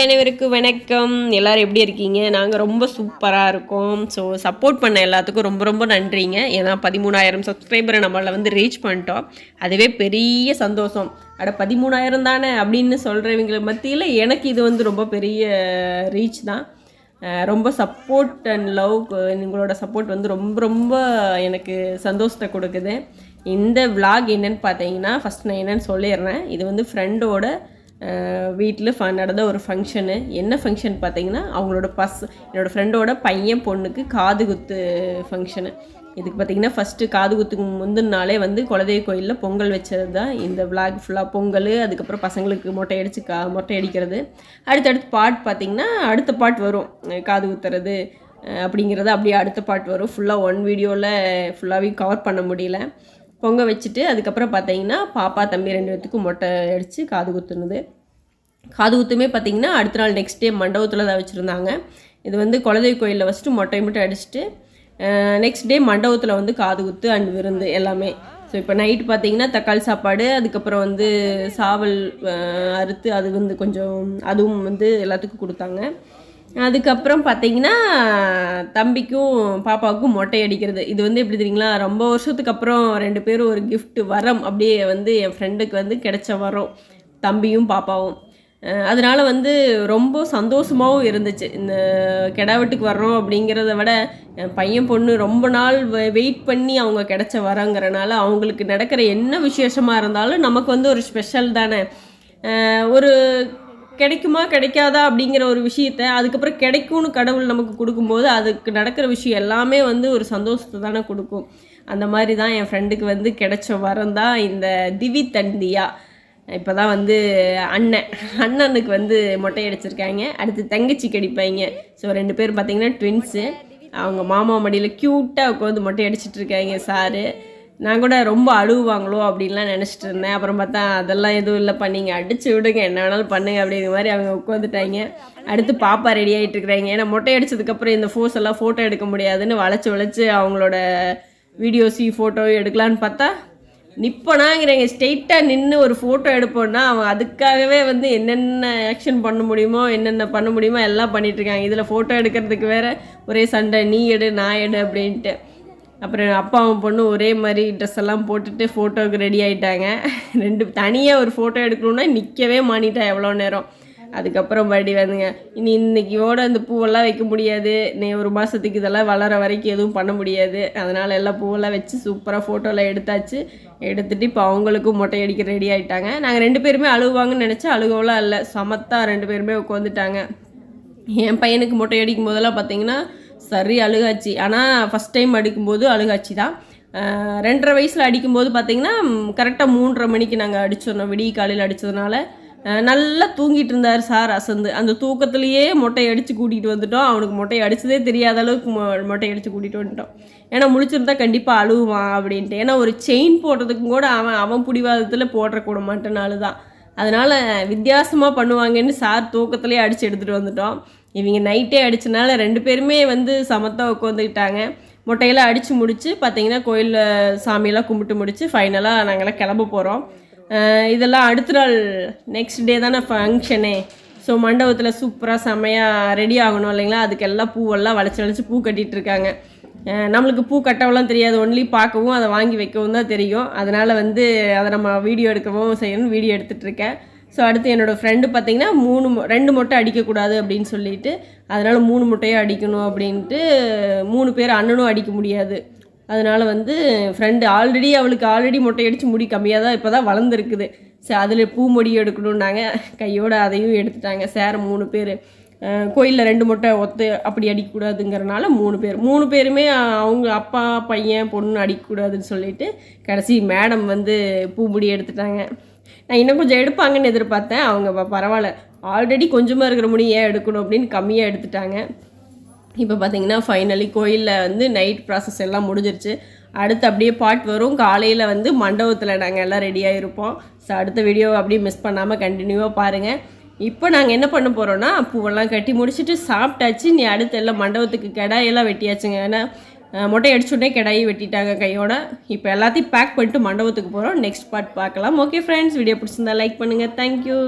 அனைவருக்கும் வணக்கம். எல்லோரும் எப்படி இருக்கீங்க? நாங்கள் ரொம்ப சூப்பராக இருக்கோம். ஸோ சப்போர்ட் பண்ண எல்லாத்துக்கும் ரொம்ப ரொம்ப நன்றிங்க. ஏன்னா 13,000 சப்ஸ்கிரைபரை நம்மளை வந்து ரீச் பண்ணிட்டோம். அதுவே பெரிய சந்தோஷம். 13,000 தானே அப்படின்னு சொல்கிறவங்க மத்தியில் எனக்கு இது வந்து ரொம்ப பெரிய ரீச் தான். ரொம்ப சப்போர்ட் அண்ட் லவ், உங்களோட சப்போர்ட் வந்து ரொம்ப ரொம்ப எனக்கு சந்தோஷத்தை கொடுக்குது. இந்த விலாக் என்னென்னு பார்த்தீங்கன்னா, ஃபஸ்ட் நான் என்னென்னு சொல்லிடுறேன். இது வந்து ஃப்ரெண்டோட வீட்டில் நடந்த ஒரு ஃபங்க்ஷனு. என்ன ஃபங்க்ஷன் பார்த்தீங்கன்னா, அவங்களோட என்னோடய ஃப்ரெண்டோட பையன் பொண்ணுக்கு காது குத்து ஃபங்க்ஷனு. இதுக்கு பார்த்திங்கன்னா ஃபஸ்ட்டு காது குத்துக்கு முந்தின நாளே வந்து குலதெய்வ கோயிலில் பொங்கல் வச்சது தான் இந்த விளாக் ஃபுல்லாக. பொங்கல், அதுக்கப்புறம் பசங்களுக்கு மொட்டை அடிக்கிறது. அடுத்தடுத்து பாட் பார்த்திங்கன்னா அடுத்த பாட் வரும், காது குத்துறது அப்படிங்கிறது அப்படியே அடுத்த பாட் வரும். ஃபுல்லாக ஒன் வீடியோவில் ஃபுல்லாகவே கவர் பண்ண முடியல. பொங்க வச்சுட்டு அதுக்கப்புறம் பார்த்தீங்கன்னா பாப்பா தம்பி 2 பேர்த்துக்கும் மொட்டை அடித்து காது குத்துனது. காது குத்துமே பார்த்திங்கன்னா அடுத்த நாள் நெக்ஸ்ட் டே மண்டபத்தில் தான் வச்சுருந்தாங்க. இது வந்து குலதெய்வ கோயிலில் ஃபஸ்ட்டு மொட்டை அடிச்சுட்டு நெக்ஸ்ட் டே மண்டபத்தில் வந்து காது குத்து அண்ட் விருந்து எல்லாமே. ஸோ இப்போ நைட்டு பார்த்திங்கன்னா தக்காளி சாப்பாடு, அதுக்கப்புறம் வந்து சாவல் அறுத்து அது வந்து கொஞ்சம் அதுவும் வந்து எல்லாத்துக்கும் கொடுத்தாங்க. அதுக்கப்புறம் பார்த்திங்கன்னா தம்பிக்கும் பாப்பாவுக்கும் மொட்டை அடிக்கிறது. இது வந்து எப்படி தெரியுங்களா, ரொம்ப வருஷத்துக்கு அப்புறம் 2 பேரும் ஒரு கிஃப்ட் வரம் அப்படியே வந்து என் ஃப்ரெண்டுக்கு வந்து கிடைச்ச வரோம், தம்பியும் பாப்பாவும். அதனால் வந்து ரொம்ப சந்தோஷமாகவும் இருந்துச்சு. இந்த கெடாவெட்டுக்கு வர்றோம் அப்படிங்கிறத விட என் பையன் பொண்ணு ரொம்ப நாள் வெயிட் பண்ணி அவங்க கிடைச்ச வரங்கிறனால அவங்களுக்கு நடக்கிற என்ன விசேஷமாக இருந்தாலும் நமக்கு வந்து ஒரு ஸ்பெஷல் தானே. ஒரு கிடைக்குமா கிடைக்காதா அப்படிங்கிற ஒரு விஷயத்த அதுக்கப்புறம் கிடைக்கும்னு கடவுள் நமக்கு கொடுக்கும்போது அதுக்கு நடக்கிற விஷயம் எல்லாமே வந்து ஒரு சந்தோஷத்தை தானே கொடுக்கும். அந்த மாதிரி தான் என் ஃப்ரெண்டுக்கு வந்து கிடைச்ச வரம் தான் இந்த திவி தண்டியா. இப்போ தான் வந்து அண்ணனுக்கு வந்து மொட்டை அடிச்சிருக்காங்க. அடுத்து தங்கச்சிக்கு அடிப்பாங்க. ஸோ 2 பேர் பார்த்திங்கன்னா ட்வின்ஸு. அவங்க மாமா மடியில் க்யூட்டாக உட்காந்து மொட்டை அடிச்சிட்ருக்காங்க சாரு. நான் கூட ரொம்ப அழுவாங்களோ அப்படின்லாம் நினச்சிட்டு இருந்தேன். அப்புறம் பார்த்தா அதெல்லாம் எதுவும் இல்லைப்பா, நீங்கள் அடித்து விடுங்க, என்ன வேணாலும் பண்ணுங்க அப்படிங்கிற மாதிரி அவங்க உட்காந்துட்டாங்க. அடுத்து பாப்பா ரெடி ஆகிட்டு இருக்கிறாங்க. ஏன்னா மொட்டை அடித்ததுக்கப்புறம் இந்த எல்லாம் ஃபோட்டோ எடுக்க முடியாதுன்னு வளைச்சி அவங்களோட வீடியோஸி ஃபோட்டோ எடுக்கலான்னு பார்த்தா நிற்பனாங்கிறங்க. ஸ்ட்ரெயிட்டாக நின்று ஒரு ஃபோட்டோ எடுப்போன்னா அவங்க அதுக்காகவே வந்து என்னென்ன ஆக்ஷன் பண்ண முடியுமோ எல்லாம் பண்ணிகிட்ருக்காங்க. இதில் ஃபோட்டோ எடுக்கிறதுக்கு வேறு ஒரே சண்டை, நீ எடு நான் எடு அப்படின்ட்டு. அப்புறம் அப்பாவும் பொண்ணு ஒரே மாதிரி ட்ரெஸ் எல்லாம் போட்டுட்டு ஃபோட்டோவுக்கு ரெடி ஆகிட்டாங்க. 2 தனியாக ஒரு ஃபோட்டோ எடுக்கணுன்னா நிற்கவே மாட்டிட்டா எவ்வளோ நேரம். அதுக்கப்புறம் வந்துங்க, இன்னைக்கியோட இந்த பூவெல்லாம் வைக்க முடியாது, நீ ஒரு மாதத்துக்கு இதெல்லாம் வளர வரைக்கும் எதுவும் பண்ண முடியாது. அதனால் எல்லாம் பூவெல்லாம் வச்சு சூப்பராக ஃபோட்டோலாம் எடுத்துகிட்டு இப்போ அவங்களுக்கும் மொட்டை அடிக்க ரெடி ஆகிட்டாங்க. நாங்கள் 2 பேருமே அழுவாங்கன்னு நினச்சா அழுகவெல்லாம் இல்லை, சமத்தா 2 பேருமே உட்காந்துட்டாங்க. என் பையனுக்கு மொட்டை அடிக்கும் போதெல்லாம் பார்த்திங்கன்னா சரி அழுகாச்சு. ஆனால் ஃபஸ்ட் டைம் அடிக்கும்போது அழுகாச்சு தான். 2.5 வயசில் அடிக்கும்போது பார்த்திங்கன்னா கரெக்டாக 3:30 மணிக்கு நாங்கள் அடிச்சிடணும். விடிய காலையில் அடித்ததுனால நல்லா தூங்கிட்டு இருந்தார் சார் அசந்து. அந்த தூக்கத்துலேயே மொட்டை அடித்து கூட்டிகிட்டு வந்துட்டோம். அவனுக்கு மொட்டை அடித்ததே தெரியாத அளவுக்கு மொட்டை அடித்து கூட்டிகிட்டு வந்துட்டோம். ஏன்னா முழிச்சிருந்தா கண்டிப்பாக அழுவான் அப்படின்ட்டு. ஏன்னா ஒரு செயின் போடுறதுக்கும் கூட அவன் பிடிவாதத்தில் போடுறக்கூட மாட்டேனால தான். அதனால் வித்தியாசமாக பண்ணுவாங்கன்னு சார் தூக்கத்துலேயே அடித்து எடுத்துகிட்டு வந்துட்டோம். இவங்க நைட்டே அடித்தனால 2 பேருமே வந்து சமத்தாக உட்காந்துக்கிட்டாங்க. மொட்டையெல்லாம் அடித்து முடித்து பார்த்திங்கன்னா கோயிலில் சாமியெல்லாம் கும்பிட்டு முடித்து ஃபைனலாக நாங்கள்லாம் கிளம்ப போகிறோம். இதெல்லாம் அடுத்த நாள் நெக்ஸ்ட் டே தானே ஃபங்க்ஷனே. ஸோ மண்டபத்தில் சூப்பராக செம்மையாக ரெடி ஆகணும் இல்லைங்களா. அதுக்கெல்லாம் பூவெல்லாம் வளைச்சி பூ கட்டிகிட்ருக்காங்க. நம்மளுக்கு பூ கட்டவெல்லாம் தெரியாது, ஒன்லி பார்க்கவும் அதை வாங்கி வைக்கவும் தான் தெரியும். அதனால் வந்து அதை நம்ம வீடியோ எடுக்கவும் செய்யணும், வீடியோ எடுத்துகிட்ருக்கேன். ஸோ அடுத்து என்னோடய ஃப்ரெண்டு பார்த்திங்கன்னா 2 மொட்டை அடிக்கக்கூடாது அப்படின்னு சொல்லிட்டு, அதனால் 3 மொட்டையும் அடிக்கணும் அப்படின்ட்டு 3 பேர் அண்ணனும் அடிக்க முடியாது. அதனால் வந்து ஃப்ரெண்டு அவளுக்கு ஆல்ரெடி மொட்டை அடித்து முடி கம்மியாக தான் இப்போ தான் வளர்ந்துருக்குது. சரி அதில் பூ மொடி எடுக்கணுன்னாங்க. கையோடு அதையும் எடுத்துட்டாங்க. சேர 3 பேர் கோயிலில் 2 மொட்டை அப்படி அடிக்கக்கூடாதுங்கிறனால 3 பேருமே அவங்க அப்பா பையன் பொண்ணு அடிக்கக்கூடாதுன்னு சொல்லிட்டு கடைசி மேடம் வந்து பூ முடி எடுத்துட்டாங்க. நான் இன்னும் கொஞ்சம் எடுப்பாங்கன்னு எதிர்பார்த்தேன். அவங்க பரவாயில்ல, ஆல்ரெடி கொஞ்சமாக இருக்கிற முடி ஏன் எடுக்கணும் அப்படின்னு கம்மியாக எடுத்துட்டாங்க. இப்போ பார்த்திங்கன்னா ஃபைனலி கோயிலில் வந்து நைட் ப்ராசஸ் எல்லாம் முடிஞ்சிருச்சு. அடுத்து அப்படியே பாட் வரும். காலையில் வந்து மண்டபத்தில் நாங்கள் எல்லாம் ரெடியாக இருப்போம். ஸோ அடுத்த வீடியோ அப்படியே மிஸ் பண்ணாமல் கண்டினியூவாக பாருங்கள். இப்போ நாங்கள் என்ன பண்ண போகிறோன்னா, பூவெல்லாம் கட்டி முடிச்சுட்டு சாப்பிட்டாச்சு. நீ அடுத்து எல்லாம் மண்டபத்துக்கு கெடாயெல்லாம் வெட்டியாச்சுங்க. ஏன்னா மொட்டை அடிச்சுட்டே கிடாயி வெட்டிட்டாங்க கையோட. இப்போ எல்லாத்தையும் பேக் பண்ணிட்டு மண்டபத்துக்கு போகிறோம். நெக்ஸ்ட் பார்ட் பார்க்கலாம். ஓகே ஃப்ரெண்ட்ஸ், வீடியோ பிடிச்சிருந்தா லைக் பண்ணுங்கள். தேங்க்யூ.